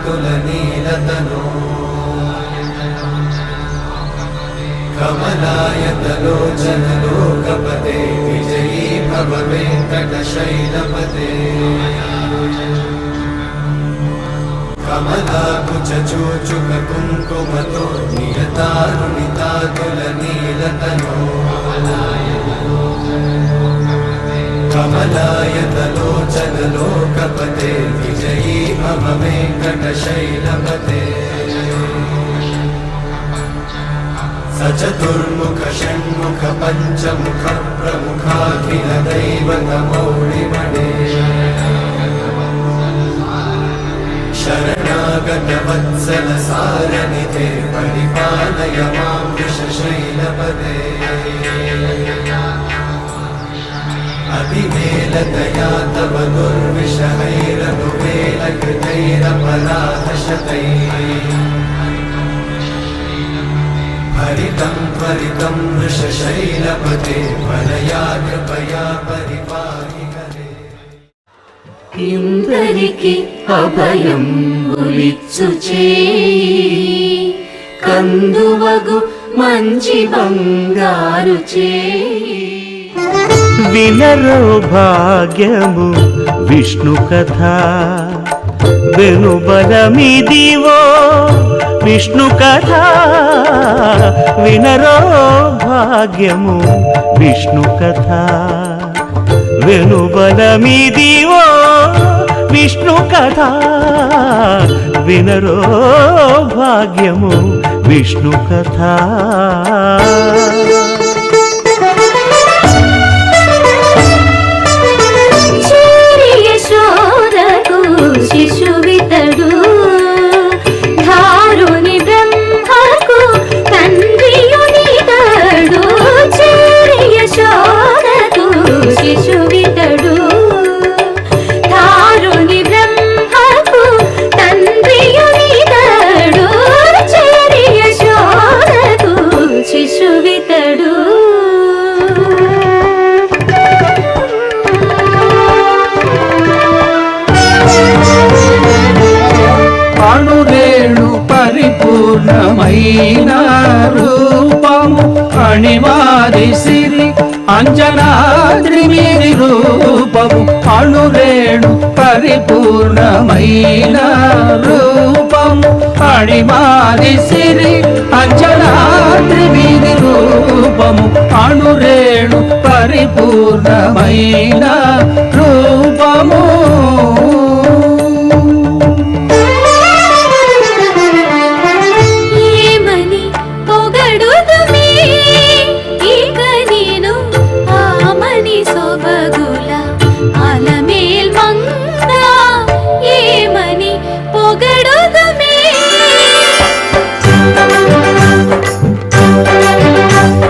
तुलनीलतनो कमलायतलोचन लोकपते विजयी भव वेङ्कटशैलपते कमलाकुचूचुक कुङ्कुमतो नियतारुणिता तुलनीलतनो कमलायतलोचन लोकपते विजयी भव वेङ्कटशैलपते सचतुर्मुख षण्मुख पञ्चमुख प्रमुखाखिल दैवतमौलिमणे शरणागत वत्सल सारनिधे परिपालय मां वृषशैलपदे अभिवेलतया तव दुर्विषहैरनुवेलकृतैरपराधशतैः हरितं त्वरितं वृषशैलपते वरया कृपया परिपाहि हरे ఇందరికి అభయం ఉలిచ్చు చేయి కందువగు మంచి బంగారు చేయి. వినరో భాగ్యము విష్ణు కథ వెనుబలమిదివో విష్ణు కథ వినరో భాగ్యము విష్ణు కథ వెనుబలమిదివో విష్ణు కథ వినరో భాగ్యము విష్ణు కథ. శిశువితడు ధారుని బ్రహ్మకు తండ్రియునితడు చేరి యశోదకు శిశువితడు ధారుని బ్రహ్మకు తండ్రియునితడు చేరి యశోదకు శిశువితడు. అణురేణు పరిపూర్ణమైన రూపము అణివాది సిరి అంజనాద్రి మీది రూపము అణురేణు పరిపూర్ణమైన రూపము అణివాది సిరి అంజనాద్రి మీది రూపము అణురేణు పరిపూర్ణమైన రూపము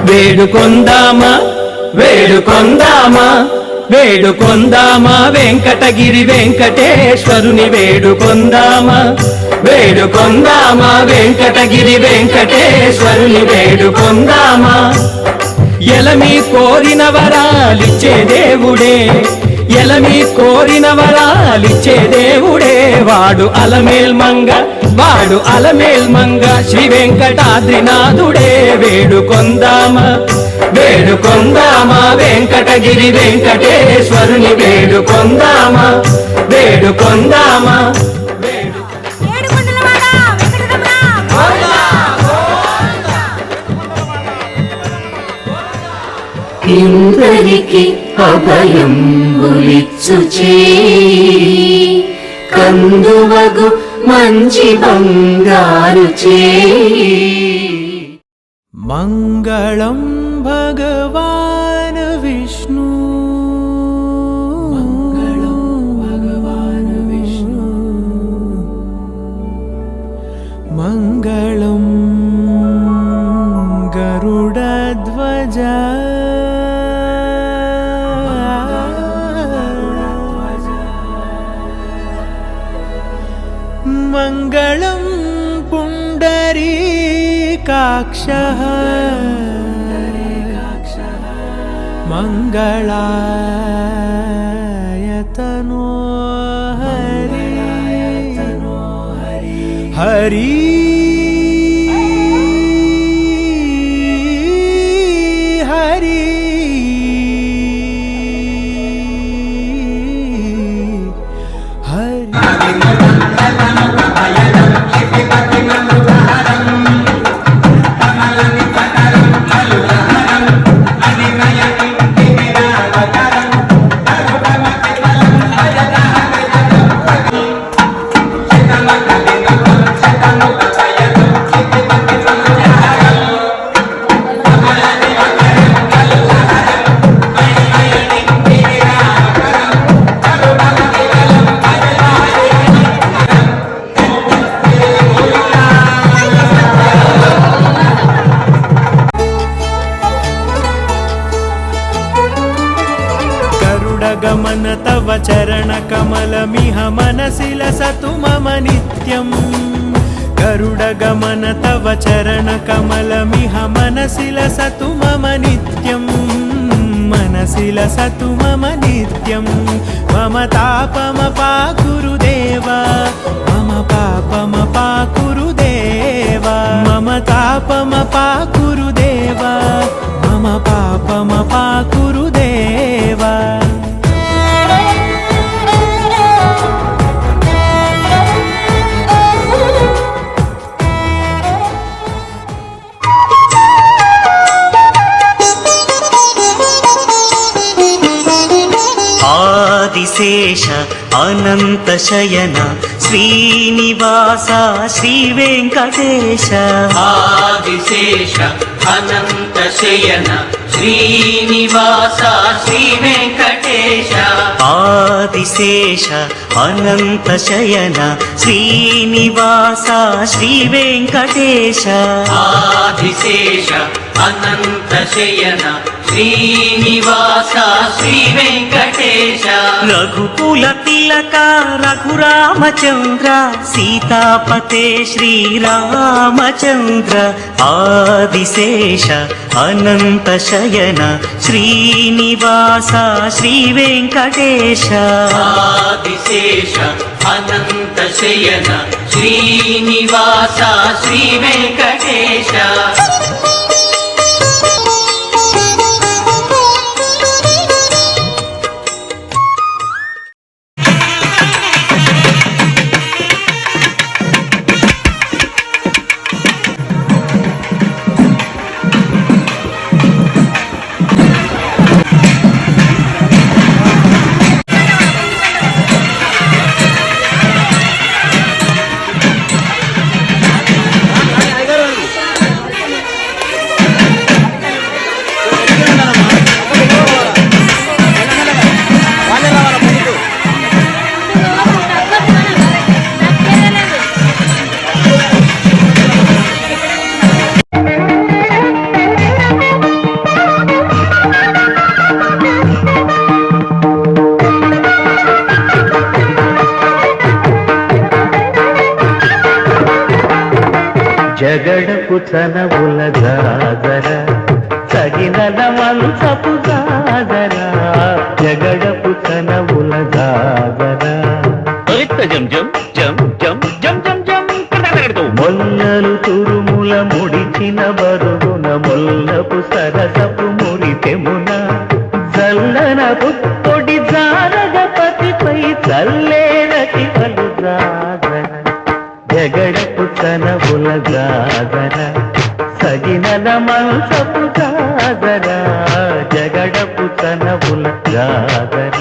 వేడుకొందామా వేడుకొందామా వేడుకొందామా వెంకటగిరి వెంకటేశ్వరుని వేడుకొందామా వేడుకొందామా వెంకటగిరి వెంకటేశ్వరుని వేడుకొందామా. ఎలమి కోరిన వరాలిచ్చే దేవుడే ఎలమి కోరిన వరాలిచ్చే దేవుడే వాడు అలమేల్మంగ వాడు అలమేల్మంగ శ్రీ వెంకటాద్రినాథుడే. వేడుకొందామా వేడుకొందామా వెంకటగిరి వెంకటేశ్వరుని వేడుకొందామా వేడుకొందామా. ఇందరికి అభయం ఉలిచ్చు చేయి కందువగు మంచి బంగారు చేయి. మంగళం భగవాన్ విష్ణు మంగళం భగవాన్ విష్ణు మంగళం గరుడధ్వజ మంగళం పుండరీకాక్షః మంగళాయ తనో హరి హరి హరి गमन तव चरण कमलमिह मनसि लसतु मम नित्यम् गरुड गमन तव चरण कमलमिह मनसि लसतु मम नित्यम् मनसि लसतु मम नित्यम् मम तापमपा गुरुदेव मम पापमपा गुरुदेव मम तापमपा गुरुदेव मम पापमपा गुरुदेव ఆదిశేష అనంత శయన శ్రీనివాస శ్రీ వెంకటేశ ఆదిశేష అనంత శయన శ్రీనివాస శ్రీ వెంకటేశ ఆదిశేష అనంత శయన శ్రీనివాస శ్రీ వెంకటేశ ఆదిశేష అనంత శయన శ్రీనివాస శ్రీ వెంకటేశ రఘుకుల తిలక రఘురామచంద్ర సీతాపతే శ్రీరామచంద్ర ఆదిశేష అనంత శయన శ్రీనివాస శ్రీ వెంకటేశ ఆదిశేష అనంత శయన శ్రీనివాస శ్రీ వెంకటేశ జగడపు చనవుల జాగర సగినల మంచపు జాగర జగడపు చనవుల జాగర మొల్లలు తురుముల ముడిచిన బరుగున మొల్లపు సరసపు మురితెమున జల్లన పుత్తొడి జారగపతిపై చల్లేరటి పలు జాగర జగడపు చనవుల జాగర సగినల మంచపు జాగర జగడపు చనవుల జాగర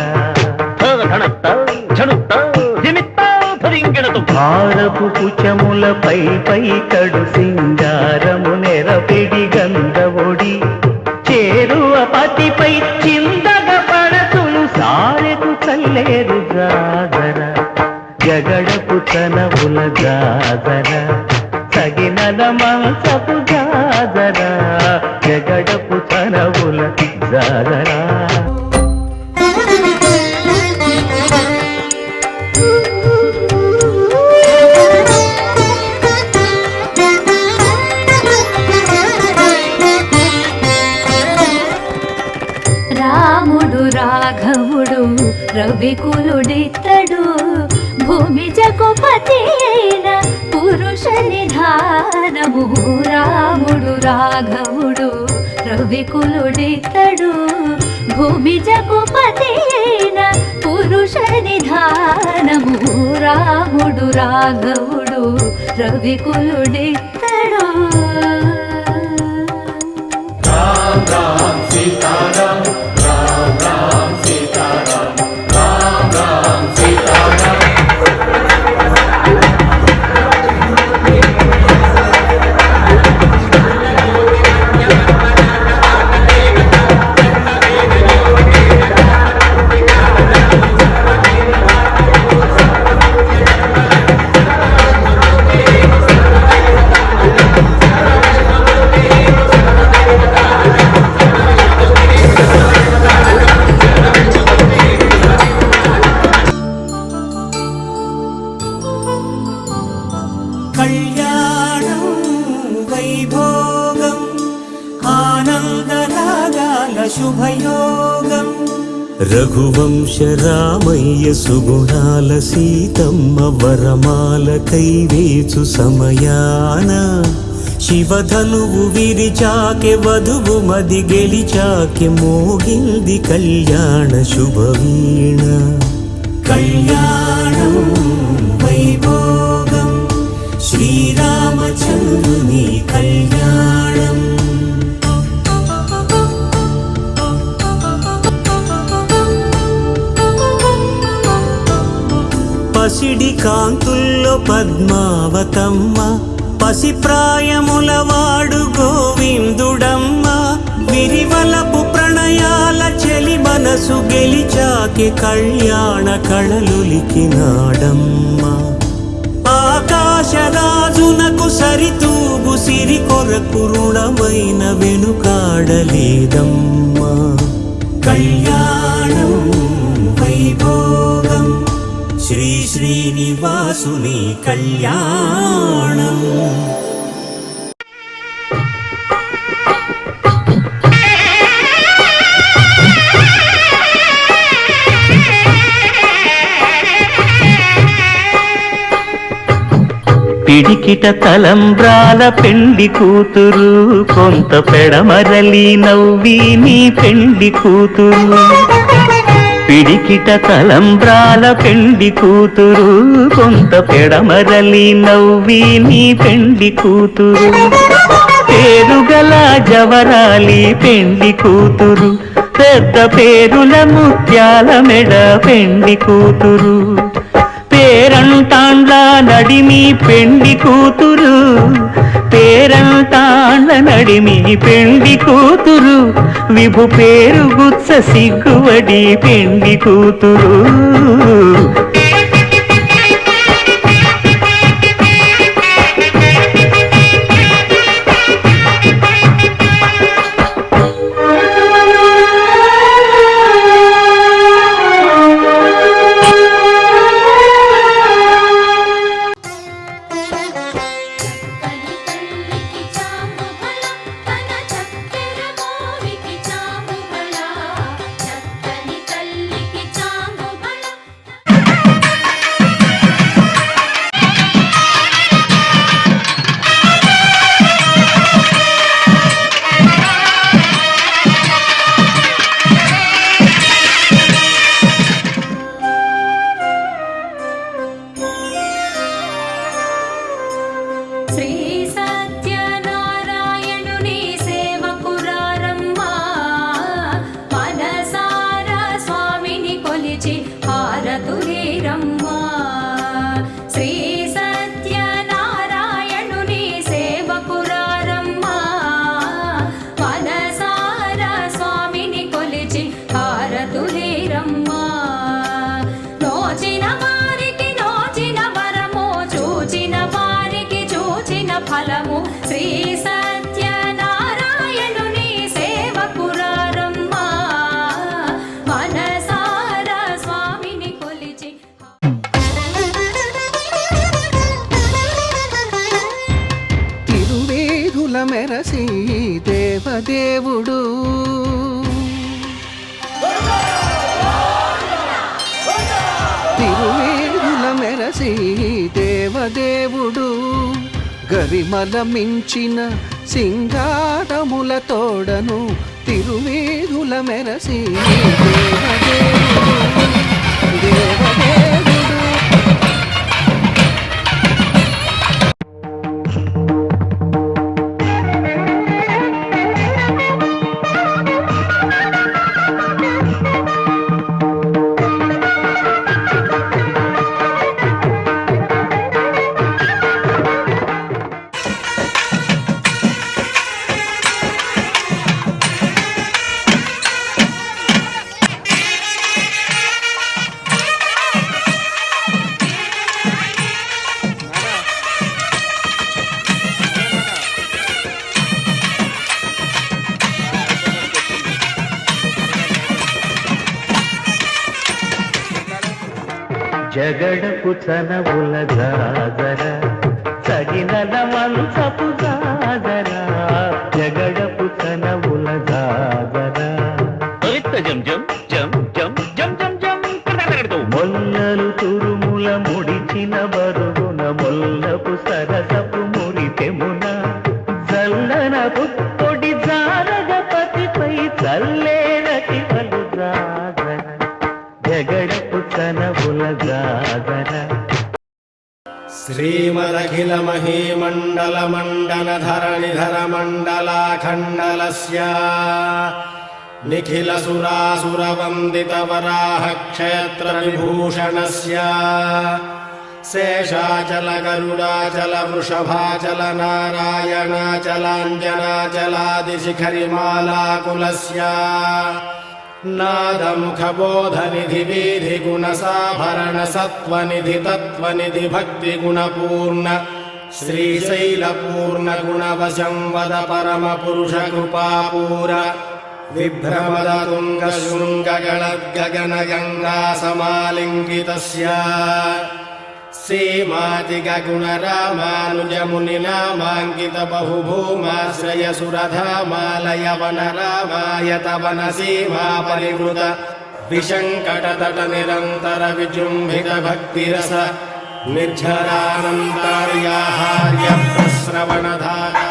భారపు కుచములపై పై కడు సింగారము నెరపిడి గంధవొడి చేరువ పతిపై చిందగ పడతులు సారెకు చల్లేరు జాగర జగడపు చనవుల జాగర సగినల మంచపు జాగర జగడపు చనవుల జాగర రాముడు రాఘవుడు రవికులుడితడు భూమి జగపతి అయిన పురుష పురుష నిధానము రాముడు రాఘవుడు రవికులుడితడు భూమి జగుపతి అయిన పురుష నిధానము రాముడు రాఘవుడు రవికులుడితడు రామ్ రామ్ సీతారాం రామ్ రామ్ సీతారాం రామ్ రామ్ సీతారాం కళ్యాణం వైభోగం ఆనందరాగాల శుభయోగం రఘువంశ రామయ్య సుగుణాల సీతమ్మ వరమాల కైవేచు సమయాన శివధనువు విరిచాకె వధువు మది గెలిచాకె మోగింది కళ్యాణ శుభవీణ కళ్యాణం వైభోగం శ్రీరామచంద్రుని కళ్యాణం పసిడి కాంతుల్లో పద్మావతమ్మ పసిప్రాయముల వాడు గోవిందుడమ్మ విరివలపు ప్రణయాల చెలి మనసు గెలిచాకె కళ్యాణ కళలులికినాడమ్మ ఆకాశరాజునకు సరితూగు సిరి కొరకు రుణమైన వెనుకాడలేదమ్మా కళ్యాణం వైభోగం శ్రీ శ్రీనివాసుని కళ్యాణం పిడికిట తలంబ్రాల పెండి కూతురు కొంత పెడమరలి నవ్వి నీ పెండి కూతురు పిడికిట తలంబ్రాల పెండి కూతురు కొంత పెడమరలి నవ్వి నీ పెండి కూతురు పేరుగల జవరాలి పెండి కూతురు పెద్ద పేరుల ముత్యాల మెడ పెండి కూతురు పేరంటాండ్ల నడిమి పెండి కూతురు పేరంటాండ్ల నడిమి పెండి కూతురు విభు పేరు గుత్స సిగ్గువడి పెండి కూతురు ఫలము శ్రీ సత్యనారాయణుని సేవకురారమ్మా మనసారా స్వామిని కొలిచి తిరువేధుల మెరసి దేవదేవుడు తిరువేధుల మెరసి దేవదేవుడు గరిమల మించిన సింగారముల తోడను తిరువేదుల మెరసి దేవదేవుడు దేవదేవుడు. జగడపు చనవుల జాజర సగినల మంచపు జాజర జగడపు చనవుల జాజర జం జం జం జం జం జం జం మొల్లలు తురుముల ముడిచిన బరుగున మొల్లపు సరసపు మురితెమున జల్లన పుట్టొడి జారగపతిపై చల్లేనటి పలు జాజర జగడపు చనవుల జాజర. శ్రీమదఖిల మహీమండల మండల ధరణిధర మండలాఖండలస్య నిఖిల సురాసుర వందిత వరాహ క్షేత్ర విభూషణస్య శేషాచల గరుడాచల వృషభాచల నారాయణాచలాంజనాచలాది శిఖరిమాలాకులస్య నాదముఖబోధనిధి వీధి గుణసాభరణ సత్వనిధి తత్వనిధి భక్తి గుణపూర్ణ శ్రీశైలపూర్ణ గుణవశం వద పరమ పురుష కృపాపూర విభ్రమద తుంగ శృంగ గళద్గగన గంగా సమాలింగితస్య సీమాతిగ గుణ రామానుజ ముని నామాంకిత బహుభూమాశ్రయ సురధామాలయ వన రామాయత వన సీమా పరివృత విశంకటతట నిరంతర విజృంభిత భక్తిరస నిర్ఝరానంతర్యాహార్య ప్రశ్రవణధారా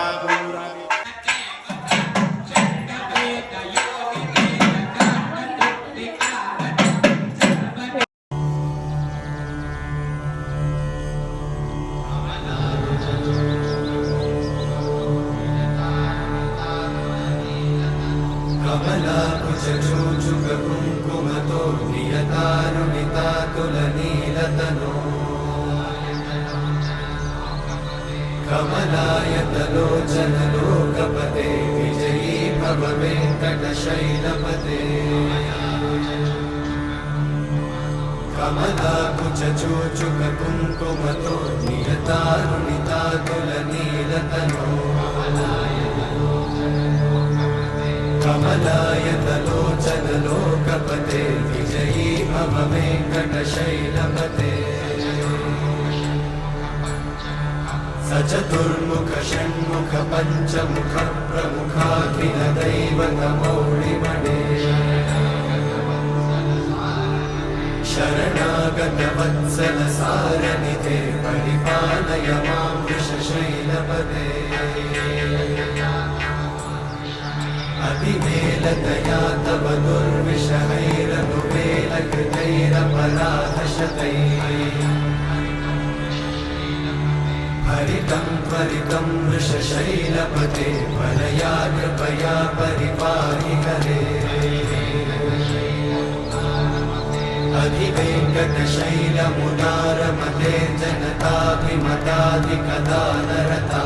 కమలాకుచూచుక కుంకుమతో నియతారుణితాతుల నీలతనో కమలాయతలోచన లోకపతే విజయీ భవ వెంకటశైలపతే కమలాకుచూచుక కుంకుమతో నియతారుణితాతుల నీలతనో కమలాయతలోచన లోకపతే విజయీ భవ వెంకటశైలపతే సచతుర్ముఖ షణ్ముఖ పంచముఖ ప్రముఖాఖిల దైవతమౌళిమణే శరణాగత వత్సల సారనిధే పరిపాలయ మాం వృషశైలపతే అతివేలతయా తవ దుర్విషహైరనువేలకృతైరపరాధశతైః హరితం త్వరితం వృషశైలపతే వరయా కృపయా పరిపాहि హరే అధివేంకటశైలముదారమతే జనతాభిమతాధికదానరతా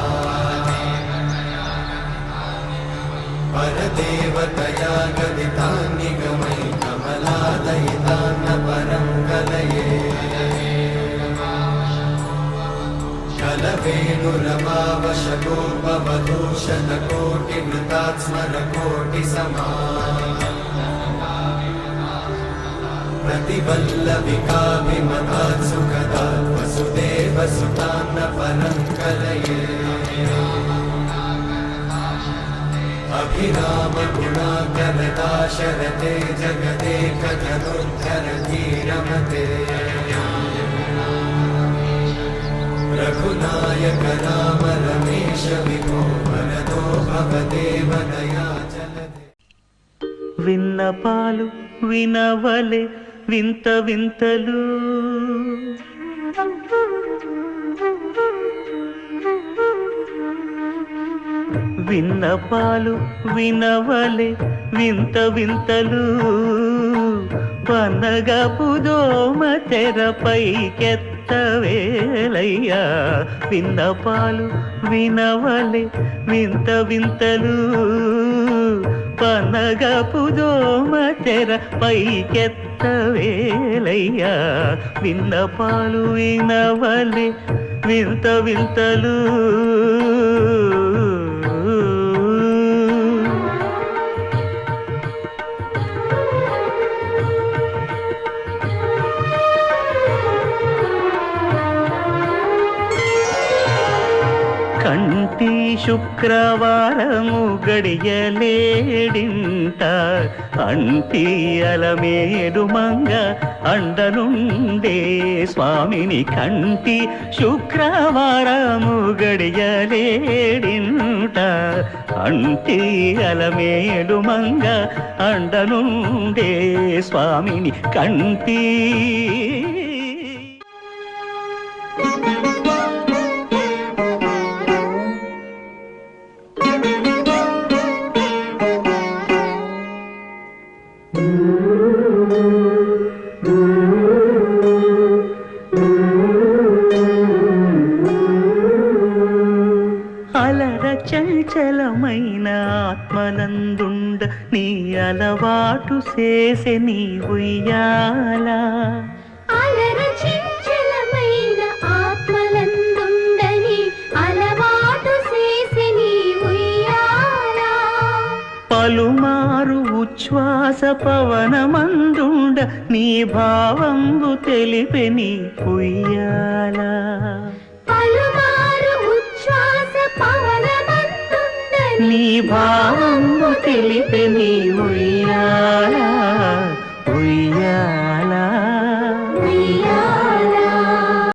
పరదేవతయా గదితాన్నిగమై కమలాదయితాన్న పరం కలయే కలవేణురమావశకోపవధూషణకోటివృతాత్స్మరకోటి సమా प्रतिवल्लविकाभिमतात् सुखदात् वसुदेवसुतान्न परं कलये अभिरामगुणाकरदाशरथे जगदेकधनुर्धरधीरमते रघुनायक राम रमेश विभो वरदो भवदेव दयाचलते విన్నపాలు వినవలే వింత వింతలు విన్నపాలు వినవలే వింత వింతలు పనగపు దోమ తెరపైకెత్తవేలయ్యా విన్నపాలు వినవలే వింత వింతలు పనగపు దోమ తెరపైకెత్తవేలయ్యా విన్నపాలు వినవలే వింత వింతలు కంటి శుక్రవారము గడియలేడింట అంటి అలమేడు మంగ అండనుండే స్వామిని కంటి శుక్రవారము గడియలేడింట అంటి అలమేడు మంగ అండనుండే స్వామిని కంటి అలర చంచలమైన ఆత్మనందుండ నీ అలవాటు చేసే నీ ఉయ్యాల అలర చంచలమైన ఆత్మలందుండని అలవాటు చేసి నీ ఉయ్యాల పలుమారు ఉచ్ఛ్వాస పవనమందుండ నీ భావంబు తెలిపే నీ ఉయ్యాల పలుమారు ఉచ్ఛ్వాస పవనమందుండని నీ భావంబు తెలిపే నీ ఉయ్యాల